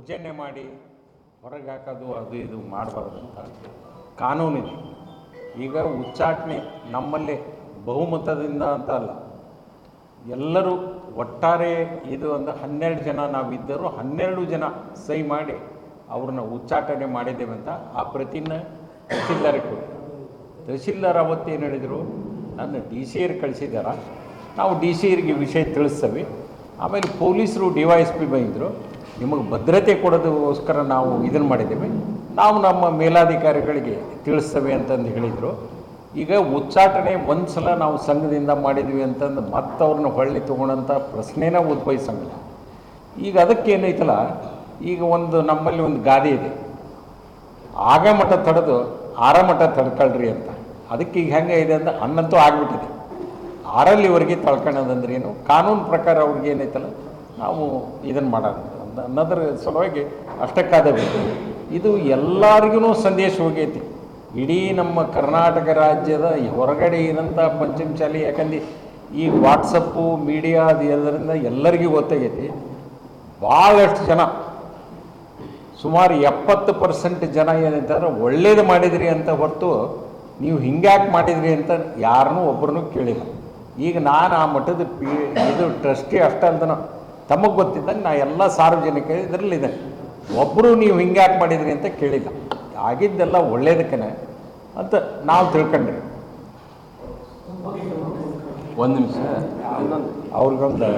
ದೌರ್ಜನ್ಯ ಮಾಡಿ ಹೊರಗೆ ಹಾಕೋದು ಅದು ಇದು ಮಾಡಬಾರ್ದು ಅಂತ ಕಾನೂನಿದೆ. ಈಗ ಉಚ್ಚಾಟನೆ ನಮ್ಮಲ್ಲಿ ಬಹುಮತದಿಂದ ಅಂತ ಅಲ್ಲ, ಎಲ್ಲರೂ ಒಟ್ಟಾರೆ ಇದು ಒಂದು 12 ಜನ ನಾವಿದ್ದರೂ 12 ಜನ ಸಹಿ ಮಾಡಿ ಅವ್ರನ್ನ ಉಚ್ಚಾಟನೆ ಮಾಡಿದ್ದೇವೆ ಅಂತ ಆ ಪ್ರತಿನ ತಹಸೀಲ್ದಾರಿಗೆ ಕೊಡಿ. ತಹಸೀಲ್ದಾರ್ ಅವತ್ತೇನು ಹೇಳಿದರು, ನನ್ನ DCR ಕಳಿಸಿದಾರ, ನಾವು DCRಗೆ ವಿಷಯ ತಿಳಿಸ್ತೇವೆ. ಆಮೇಲೆ ಪೊಲೀಸರು DYSP ಬಂದಿದ್ದರು, ನಿಮಗೆ ಭದ್ರತೆ ಕೊಡೋದಕ್ಕೋಸ್ಕರ ನಾವು ಇದನ್ನು ಮಾಡಿದ್ದೇವೆ, ನಾವು ನಮ್ಮ ಮೇಲಾಧಿಕಾರಿಗಳಿಗೆ ತಿಳಿಸ್ತೇವೆ ಅಂತಂದು ಹೇಳಿದರು. ಈಗ ಉಚ್ಚಾಟನೆ ಒಂದು ಸಲ ನಾವು ಸಂಘದಿಂದ ಮಾಡಿದ್ವಿ ಅಂತಂದು ಮತ್ತೆ ಅವ್ರನ್ನ ಹೊಳ್ಳಿ ತೊಗೊಳ್ಳೋಂಥ ಪ್ರಶ್ನೆನ ಉದ್ಭವಿಸಂಗಿಲ್ಲ. ಈಗ ಅದಕ್ಕೇನೈತಲ್ಲ, ಈಗ ಒಂದು ನಮ್ಮಲ್ಲಿ ಒಂದು ಗಾದೆ ಇದೆ, ಆಗ ಮಠ ತಡೆದು ಆರ ಮಠ ತಡ್ಕೊಳ್ರಿ ಅಂತ. ಅದಕ್ಕೆ ಈಗ ಹೆಂಗೆ ಇದೆ ಅಂದ್ರೆ ಅನ್ನಂತೂ ಆಗಿಬಿಟ್ಟಿದೆ, ಆರಲ್ಲಿವರೆಗೆ ತಳ್ಕೊಳ್ಳೋದಂದ್ರೆ ಏನು, ಕಾನೂನು ಪ್ರಕಾರ ಅವ್ರಿಗೆ ಏನೈತಲ್ಲ ನಾವು ಇದನ್ನು ಮಾಡೋದು ಅನ್ನೋದ್ರ ಸಲುವಾಗಿ ಅಷ್ಟಕ್ಕಾದಬೇಕು. ಇದು ಎಲ್ಲರಿಗೂ ಸಂದೇಶ ಹೋಗೈತಿ, ಇಡೀ ನಮ್ಮ ಕರ್ನಾಟಕ ರಾಜ್ಯದ ಹೊರಗಡೆ ಇರೋಂಥ ಪಂಚಮಸಾಲಿ. ಯಾಕಂದ್ರೆ ಈ ವಾಟ್ಸಪ್ಪು ಮೀಡಿಯಾ ಅದು ಎಲ್ಲರಿಂದ ಎಲ್ಲರಿಗೂ ಗೊತ್ತಾಗೈತಿ. ಭಾಳಷ್ಟು ಜನ, ಸುಮಾರು 70% ಜನ ಏನಂತಾರೆ ಒಳ್ಳೇದು ಮಾಡಿದ್ರಿ ಅಂತ ಹೊರತು ನೀವು ಹಿಂಗ್ಯಾಕೆ ಮಾಡಿದ್ರಿ ಅಂತ ಯಾರನ್ನೂ ಒಬ್ಬರನ್ನೂ ಕೇಳಿಲ್ಲ. ಈಗ ನಾನು ಆ ಮಠದ ಇದು ಟ್ರಸ್ಟಿ ಅಷ್ಟೇ ಅಂತ ತಮಗೆ ಗೊತ್ತಿದ್ದಂಗೆ ನಾ ಎಲ್ಲ ಸಾರ್ವಜನಿಕ ಇದರಲ್ಲಿದೆ, ಒಬ್ಬರು ನೀವು ಹಿಂಗ್ಯಾಕೆ ಮಾಡಿದ್ರಿ ಅಂತ ಕೇಳಿಲ್ಲ. ಆಗಿದ್ದೆಲ್ಲ ಒಳ್ಳೇದಕ್ಕೆ ಅಂತ ನಾವು ತಿಳ್ಕೊಂಡ್ರಿ. ಒಂದು ನಿಮಿಷ ಅವ್ರಿಗೊಂದು